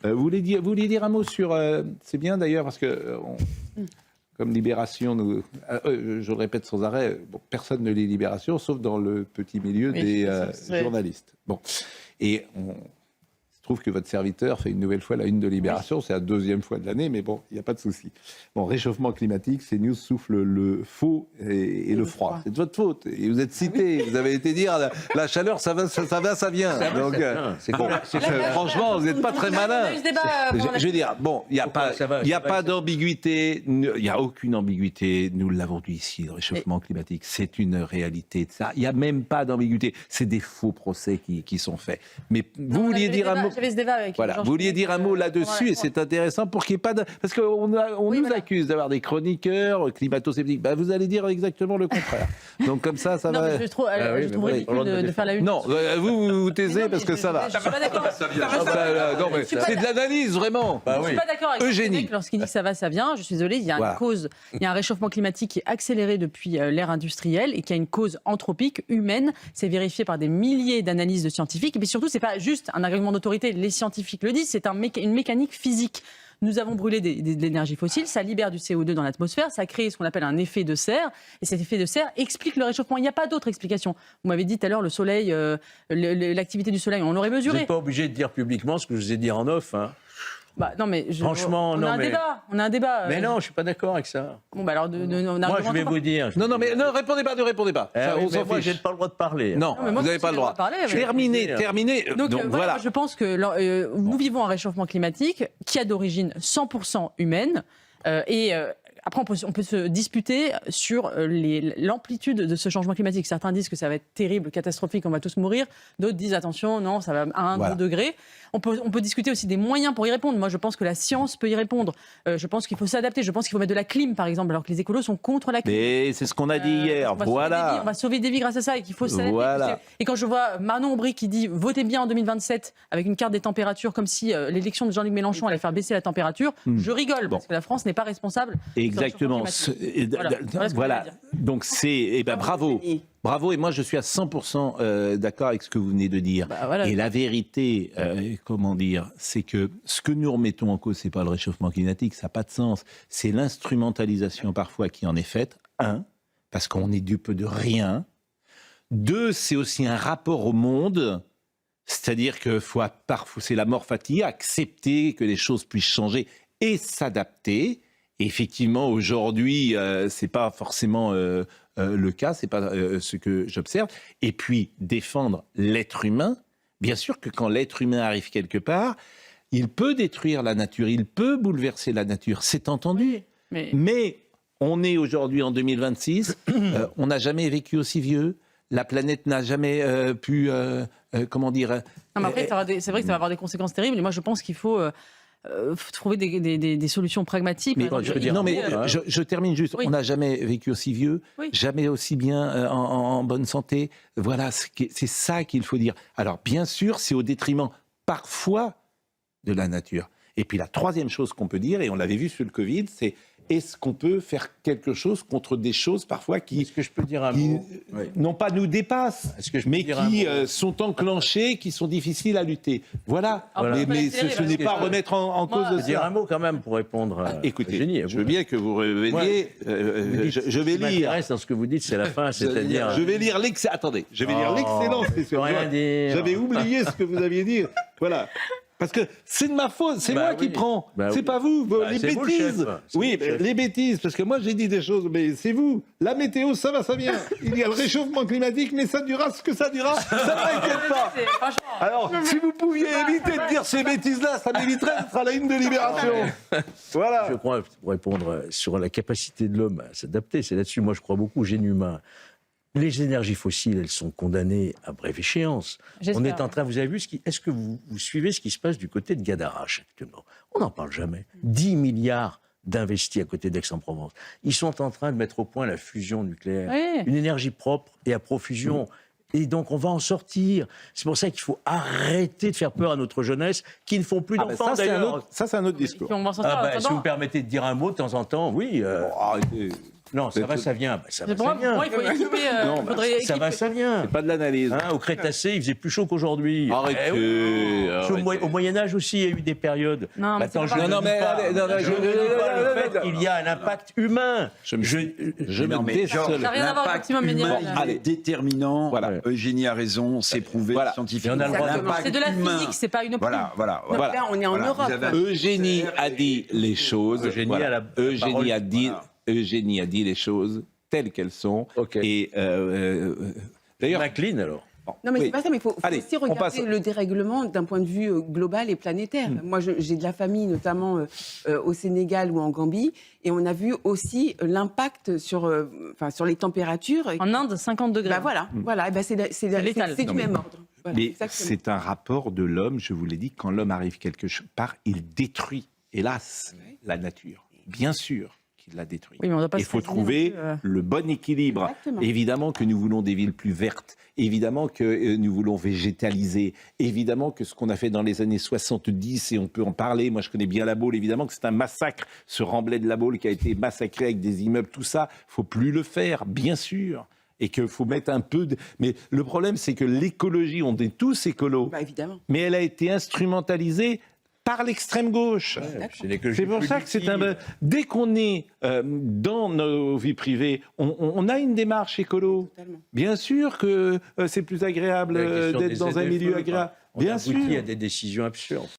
Vous vouliez dire un mot sur... c'est bien d'ailleurs parce que... Comme Libération, je le répète sans arrêt, personne ne lit Libération, sauf dans le petit milieu des journalistes. Bon. Et il se trouve que votre serviteur fait une nouvelle fois la une de Libération, c'est la deuxième fois de l'année, mais bon, il n'y a pas de souci. Bon, réchauffement climatique, CNews souffle le faux et le froid. C'est de votre faute. Et vous êtes cité, vous avez été dire la chaleur, ça va, ça vient. Donc, franchement, vous n'êtes pas très malin. Je veux dire, bon, il n'y a pas d'ambiguïté, il n'y a aucune ambiguïté. Nous l'avons dit ici, le réchauffement climatique, c'est une réalité de ça. Il n'y a même pas d'ambiguïté. C'est des faux procès qui sont faits. Mais vous vouliez dire un mot. Voilà, vous vouliez dire un mot là-dessus, et c'est intéressant pour qu'il n'y ait pas de... Parce qu'on nous accuse d'avoir des chroniqueurs climato-sceptiques. Ben, vous allez dire exactement le contraire. Donc comme ça va... Non, mais je trouve ridicule de faire la une. Non, vous taisez parce que ça va. Je ne suis pas d'accord. Non, mais c'est de l'analyse, vraiment. Je ne suis pas d'accord avec Eugénie. lorsqu'il dit que ça va, ça vient. Je suis désolée, il y a une cause, il y a un réchauffement climatique qui est accéléré depuis l'ère industrielle et qui a une cause anthropique, humaine. C'est vérifié par des milliers d'analyses de scientifiques. Mais surtout, ce n'est pas juste un argument d'autorité. Les scientifiques le disent, c'est une mécanique physique. Nous avons brûlé de l'énergie fossile, ça libère du CO2 dans l'atmosphère, ça crée ce qu'on appelle un effet de serre, et cet effet de serre explique le réchauffement. Il n'y a pas d'autre explication. Vous m'avez dit tout à l'heure, le soleil, l'activité du soleil, on l'aurait mesuré. Vous n'êtes pas obligé de dire publiquement ce que je vous ai dit en off. Hein. Bah, non, mais franchement, on a un débat. Mais non, je ne suis pas d'accord avec ça. Bon, bah alors, moi, je vais vous dire. Non, répondez pas, ne répondez pas. Moi, je n'ai pas le droit de parler. Non, vous n'avez pas le droit. Terminé. Donc voilà. Je pense que nous vivons un réchauffement climatique qui est d'origine 100% humaine. Après, on peut se disputer sur l'amplitude de ce changement climatique. Certains disent que ça va être terrible, catastrophique, on va tous mourir. D'autres disent attention, non, ça va à 1-2 degrés. On peut discuter aussi des moyens pour y répondre. Moi, je pense que la science peut y répondre. Je pense qu'il faut s'adapter. Je pense qu'il faut mettre de la clim, par exemple, alors que les écolos sont contre la clim. Mais c'est ce qu'on a dit hier. On va sauver des vies grâce à ça et qu'il faut s'adapter. Voilà. Et quand je vois Manon Aubry qui dit votez bien en 2027 avec une carte des températures comme si l'élection de Jean-Luc Mélenchon allait faire baisser la température, je rigole parce que la France n'est pas responsable. Exactement. Voilà. Donc c'est bravo. Bravo, et moi je suis à 100% d'accord avec ce que vous venez de dire. Et la vérité, c'est que ce que nous remettons en cause, c'est pas le réchauffement climatique, ça n'a pas de sens. C'est l'instrumentalisation parfois qui en est faite. 1, parce qu'on est dupe de rien. 2, c'est aussi un rapport au monde. C'est-à-dire que parfois, c'est la mort fatigue, accepter que les choses puissent changer et s'adapter. Et effectivement, aujourd'hui, c'est pas forcément le cas, c'est pas ce que j'observe. Et puis, défendre l'être humain. Bien sûr que quand l'être humain arrive quelque part, il peut détruire la nature, il peut bouleverser la nature, c'est entendu. Mais on est aujourd'hui en 2026, on n'a jamais vécu aussi vieux, la planète n'a jamais pu, Non, mais après, c'est vrai que ça va avoir des conséquences terribles. Et moi, je pense qu'il faut... trouver des solutions pragmatiques. Je termine juste. Oui. On n'a jamais vécu aussi vieux, jamais aussi bien en bonne santé. Voilà, c'est ça qu'il faut dire. Alors, bien sûr, c'est au détriment parfois de la nature. Et puis la troisième chose qu'on peut dire, et on l'avait vu sur le Covid, c'est est-ce qu'on peut faire quelque chose contre des choses parfois qui, est-ce que je peux dire un mot non pas nous dépassent, mais qui sont enclenchées, qui sont difficiles à lutter. Voilà. Mais ce n'est pas remettre en cause de ça. Je peux dire un mot quand même pour répondre à écoutez, Eugénie. Je veux bien que vous reveniez. Je vais lire. Ce qui m'intéresse dans ce que vous dites, c'est la fin, c'est-à-dire... Je vais lire l'excellence. Attendez, je vais lire l'excellence. J'avais oublié ce que vous aviez dit. Voilà. Parce que c'est de ma faute, c'est moi qui prends, c'est pas vous, les bêtises. Les bêtises, parce que moi j'ai dit des choses, mais c'est vous. La météo, ça va, ça vient. Il y a le réchauffement climatique, mais ça durera ce que ça durera, ça ne m'inquiète pas. Alors, si vous pouviez éviter de dire ces bêtises-là, ça m'éviterait d'être à la une de Libération. Voilà. Je crois, pour répondre sur la capacité de l'homme à s'adapter, c'est là-dessus, moi je crois beaucoup au génie humain. Les énergies fossiles, elles sont condamnées à brève échéance. On est en train, vous avez vu, est-ce que vous suivez ce qui se passe du côté de Cadarache actuellement? On n'en parle jamais. 10 milliards d'investis à côté d'Aix-en-Provence. Ils sont en train de mettre au point la fusion nucléaire, une énergie propre et à profusion. Et donc, on va en sortir. C'est pour ça qu'il faut arrêter de faire peur à notre jeunesse, qui ne font plus d'enfants, d'ailleurs. Ça, c'est un autre discours. Si vous me permettez de dire un mot de temps en temps, oui. Arrêtez. Non, ça va, ça vient. Bah, ça va, Pour ça vient. moi, il faut équiper. Non, Ça va, ça vient. C'est pas de l'analyse. Hein, au Crétacé, il faisait plus chaud qu'aujourd'hui. Arrêtez, oui. arrêtez. Au Moyen-Âge aussi, il y a eu des périodes. Non, mais Attends, c'est pas je Non, ne mais dis pas, allez, non, non, je ne dis pas le fait qu'il y a un impact humain. Je me Non, mais désole. Georges, Ça n'a rien à voir avec l'impact Maximum humain, Méniel. il est déterminant. Voilà. Eugénie a raison, c'est prouvé Voilà. scientifiquement. Et on a le droit de- L'impact C'est de la humain. physique, c'est pas une opinion. Voilà. Voilà. Là, on est en Voilà, Europe. vous avez- Eugénie a dit les choses. Eugénie voilà. a la Eugénie a dit, Voilà. Eugénie a dit les choses telles qu'elles sont. Ok. Et d'ailleurs, McLean, alors. Non, mais oui. c'est pas ça, mais il faut Allez, aussi on passe. regarder le dérèglement d'un point de vue global et planétaire. Moi, j'ai de la famille, notamment au Sénégal ou en Gambie, et on a vu aussi l'impact sur les températures. En Inde, 50 degrés. Voilà, et ben c'est létal. du Non, même ordre. Voilà, mais exactement. c'est un rapport de l'homme, je vous l'ai dit, quand l'homme arrive quelque part, il détruit, hélas, la nature. Bien sûr qu'il la détruit. Oui, mais on doit pas Il se faut résigner trouver non plus, le bon équilibre. Exactement. Évidemment que nous voulons des villes plus vertes, évidemment que nous voulons végétaliser, évidemment que ce qu'on a fait dans les années 70, et on peut en parler, moi je connais bien La Baule, évidemment que c'est un massacre, ce Remblai de La Baule qui a été massacré avec des immeubles, tout ça, il ne faut plus le faire, bien sûr. Et qu'il faut mettre un peu de... Mais le problème, c'est que l'écologie, on est tous écolos, Bah, évidemment. mais elle a été instrumentalisée par l'extrême gauche. C'est pour ça que c'est un... Dès qu'on est dans nos vies privées, on a une démarche écolo. Totalement. Bien sûr que c'est plus agréable d'être dans un milieu agréable. Bien sûr. Il y a des décisions absurdes.